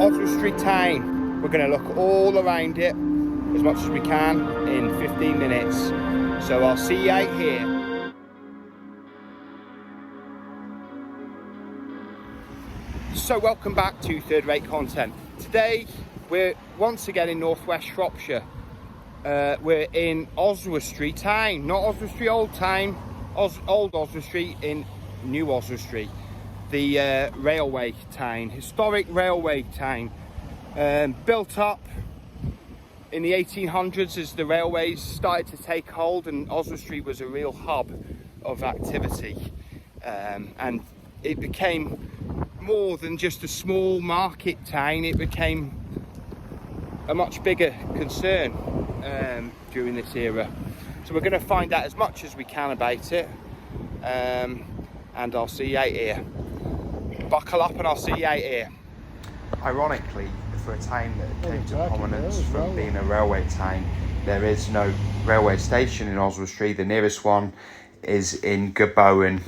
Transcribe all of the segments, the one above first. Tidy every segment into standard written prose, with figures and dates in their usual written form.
Oswestry town. We're going to look all around it as much as we can in 15 minutes. So I'll see you out here. So welcome back to Third Rate Content. Today we're once again in northwest Shropshire. We're in Oswestry town, not Oswestry Old Town, Old Oswestry in New Oswestry, the railway town, historic railway town, built up in the 1800s as the railways started to take hold, and Oswestry was a real hub of activity, and it became more than just a small market town. It became a much bigger concern during this era. So we're going to find out as much as we can about it, and I'll see you out here. Buckle up and I'll see you out here. Ironically, for a town that came to prominence from being a railway town, there is no railway station in Oswestry. The nearest one is in Gabowen,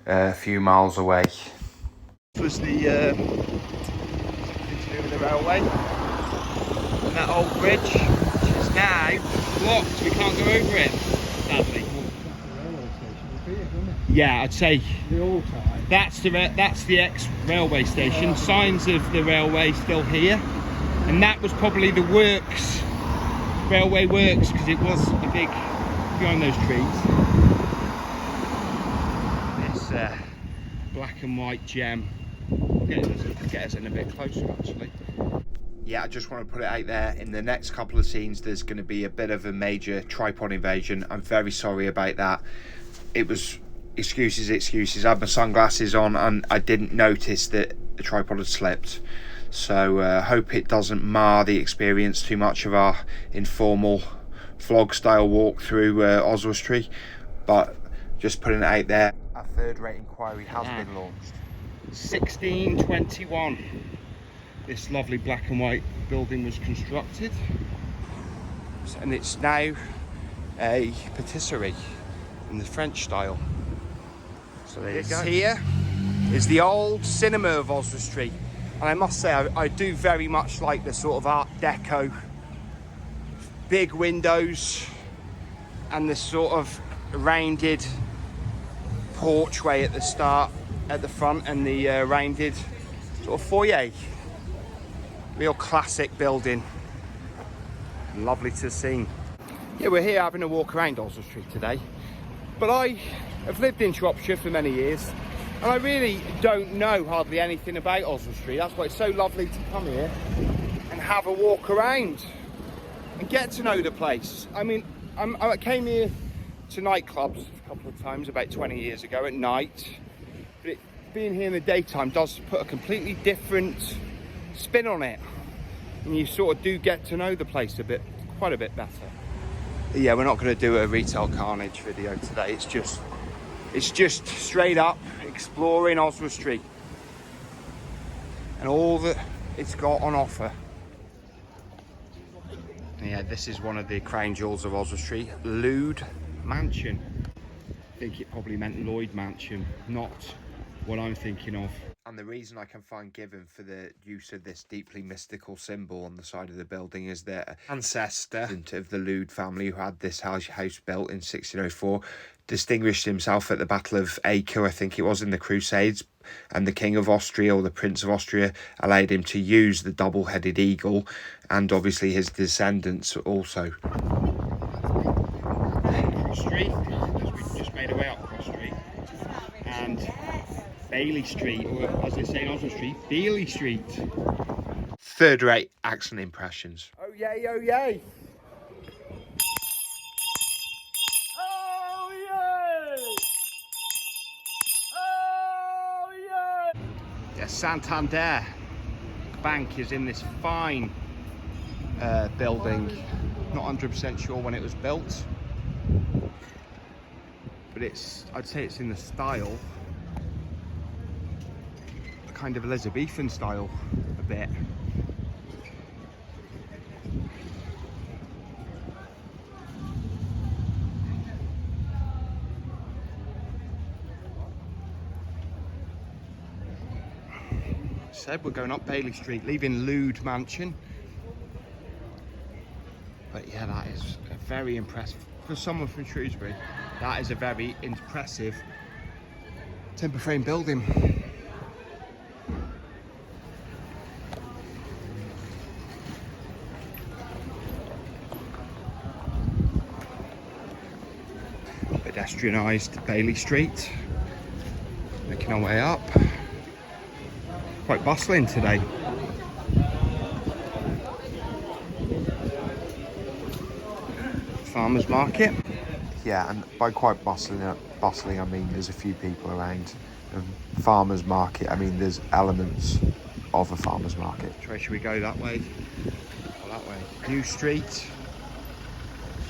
a few miles away. This was the railway, and that old bridge, which is now blocked. We can't go over it, sadly. Yeah, I'd say the old time. That's the ex-railway station. Signs of the railway still here, and that was probably the works, railway works, because it was a big behind those trees. This black and white gem. Get us in a bit closer, actually. Yeah, I just want to put it out there, in the next couple of scenes there's going to be a bit of a major tripod invasion. I'm very sorry about that. It was excuses. I had my sunglasses on and I didn't notice that the tripod had slipped. So hope it doesn't mar the experience too much of our informal vlog style walk through Oswestry. But just putting it out there, our third rate inquiry has been launched. 1621 this lovely black and white building was constructed, and it's now a patisserie in the French style. So there you go. Here is the old cinema of Oswestry, and I must say I do very much like the sort of Art Deco, big windows and the sort of rounded porchway at the start, at the front, and the rounded sort of foyer. Real classic building, lovely to see. Yeah, we're here having a walk around Oswestry today, but I have lived in Shropshire for many years and I really don't know hardly anything about Oswestry. That's why it's so lovely to come here and have a walk around and get to know the place. I mean, I came here to nightclubs a couple of times about 20 years ago at night, but being here in the daytime does put a completely different spin on it, and you sort of do get to know the place quite a bit better. Yeah, we're not going to do a retail carnage video today. It's just straight up exploring Oswestry and all that it's got on offer. Yeah, this is one of the crown jewels of Oswestry, Lewd Mansion. I think it probably meant Lewd Mansion, not what I'm thinking of. And the reason I can find given for the use of this deeply mystical symbol on the side of the building is their ancestor of the Lewd family, who had this house built in 1604, distinguished himself at the Battle of Acre, I think it was, in the Crusades, and the King of Austria, or the Prince of Austria, allowed him to use the double-headed eagle, and obviously his descendants also. Cross Street, we've just made our way up Cross Street, and Bailey Street, or as they say in Oswestry, Bailey Street. Third rate accent impressions. Oh yay, oh yay! Oh yay! Oh yay! Yeah, Santander Bank is in this fine building. Not 100% sure when it was built, but I'd say it's in the style, kind of Elizabethan style a bit. I said we're going up Bailey Street, leaving Lewd Mansion. But yeah, that is a very impressive, for someone from Shrewsbury, that is a very impressive timber frame building. Pedestrianised Bailey Street, making our way up. Quite bustling today. Farmers Market. Yeah, and by quite bustling, I mean there's a few people around. Farmers Market, I mean there's elements of a farmers market. Should we go that way? Or that way? New Street.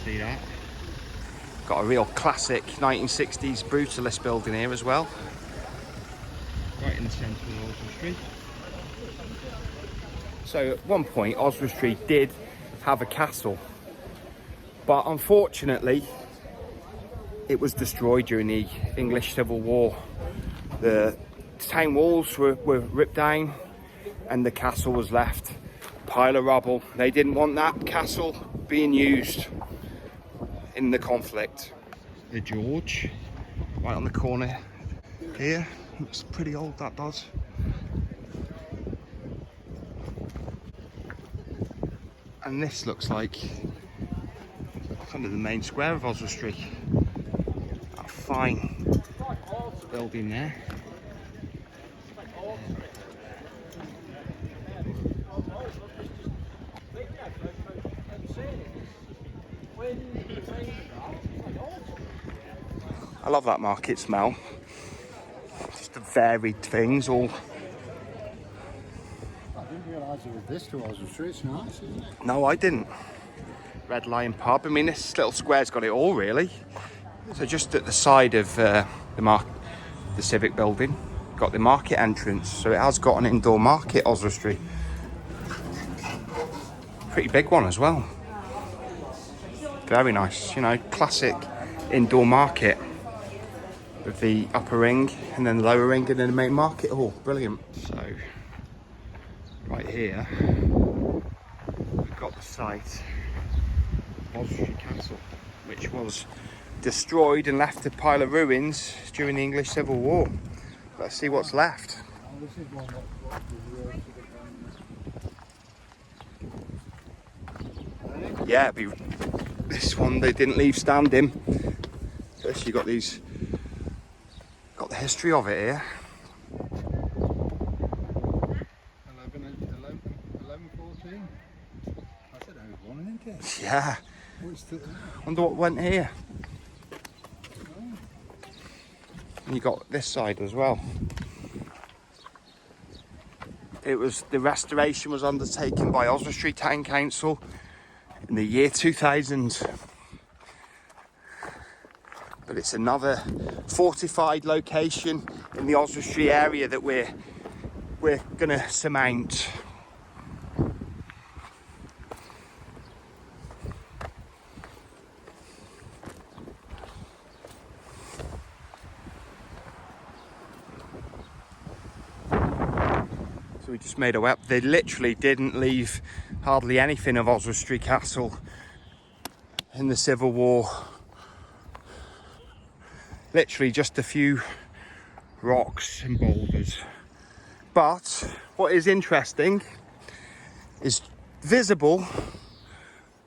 See that? Got a real classic 1960s brutalist building here as well. Right in the centre of Oswestry. So at one point Oswestry did have a castle, but unfortunately it was destroyed during the English Civil War. The town walls were ripped down and the castle was left a pile of rubble. They didn't want that castle being used in the conflict. The George, right on the corner here. Looks pretty old, that does. And this looks like kind of the main square of Oswestry. That fine building there. I love that market smell. Just the varied things all. I didn't realise it was this to Oswestry. It's nice, isn't it? No, I didn't. Red Lion Pub. I mean, this little square's got it all, really. So just at the side of the civic building, got the market entrance. So it has got an indoor market, Oswestry. Pretty big one as well. Very nice, you know, classic indoor market with the upper ring and then the lower ring and then the main market hall. Brilliant. So right here we've got the site of Oswestry Castle, which was destroyed and left a pile of ruins during the English Civil War. Let's see what's left. Yeah, it'd be this one they didn't leave standing. First you got the history of it here. 1114. That's an old one, isn't it? Yeah. Wonder what went here. And you got this side as well. The restoration was undertaken by Oswestry Town Council in the year 2000. But it's another fortified location in the Oswestry area that we're going to surmount. So we just made a way up. They literally didn't leave hardly anything of Oswestry Castle in the Civil War. Literally just a few rocks and boulders. But what is interesting is visible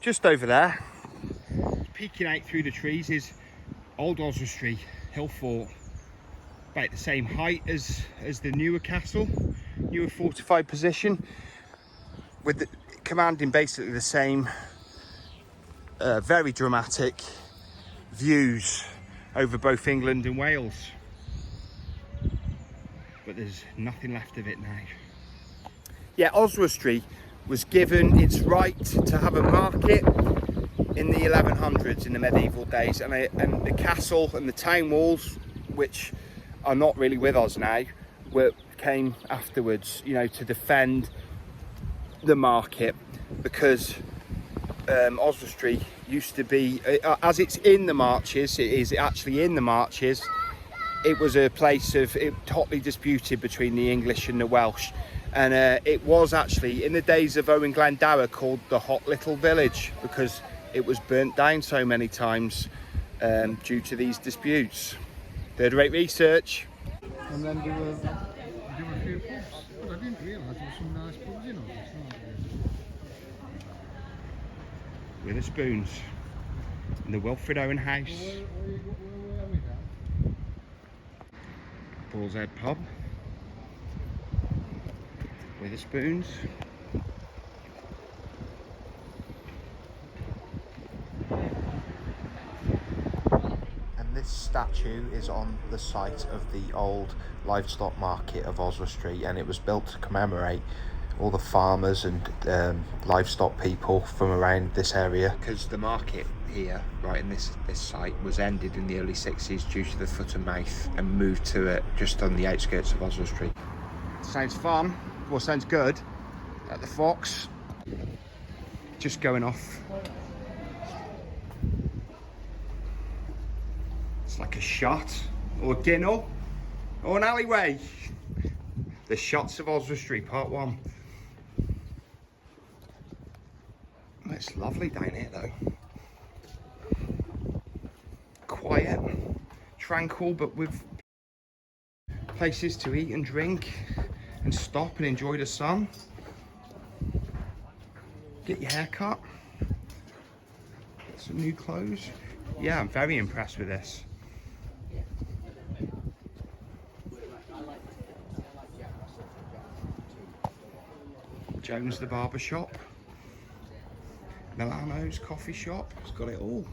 just over there, peeking out through the trees, is Old Oswestry Hill Fort. About the same height as the newer castle, newer fortified position, with commanding basically the same very dramatic views over both England and Wales. But there's nothing left of it now. Yeah, Oswestry was given its right to have a market in the 1100s, in the medieval days, and the castle and the town walls, which are not really with us now, came afterwards, you know, to defend the market, because Oswestry used to be, as it's in the marches, it is actually in the marches, it was a place of hotly disputed between the English and the Welsh, and it was actually in the days of Owen Glendower called the Hot Little Village because it was burnt down so many times due to these disputes. Third-rate research. And then there were a few pubs. But I didn't realise there were some nice pubs in Oswestry. With the spoons in the Wilfred Owen house. Where are we now? Bull's Head pub with the spoons. And this statue is on the site of the old Livestock Market of Oswestry, and it was built to commemorate all the farmers and livestock people from around this area. Because the market here, right in this site, was ended in the early 60s due to the foot and mouth, and moved to it just on the outskirts of Oswestry. Sounds fun, well, sounds good. At the Fox, just going off. It's like a shot, or a ginnel, or an alleyway. The Shots of Oswestry, part 1. It's lovely down here though. Quiet, tranquil, but with places to eat and drink and stop and enjoy the sun. Get your hair cut. Some new clothes. Yeah, I'm very impressed with this. Jones the barber shop. Milano's coffee shop. It's got it all.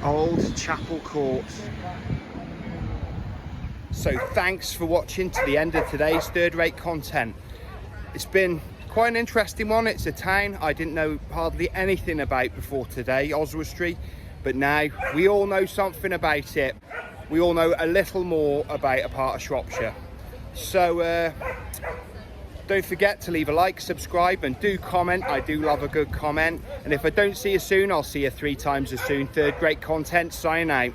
Old Chapel Court. So thanks for watching to the end of today's third-rate content. It's been quite an interesting one. It's a town I didn't know hardly anything about before today, Oswestry, but now we all know something about it. We all know a little more about a part of Shropshire. So don't forget to leave a like, subscribe, and do comment. I do love a good comment. And if I don't see you soon, I'll see you 3 times as soon. Third-rate content, signing out.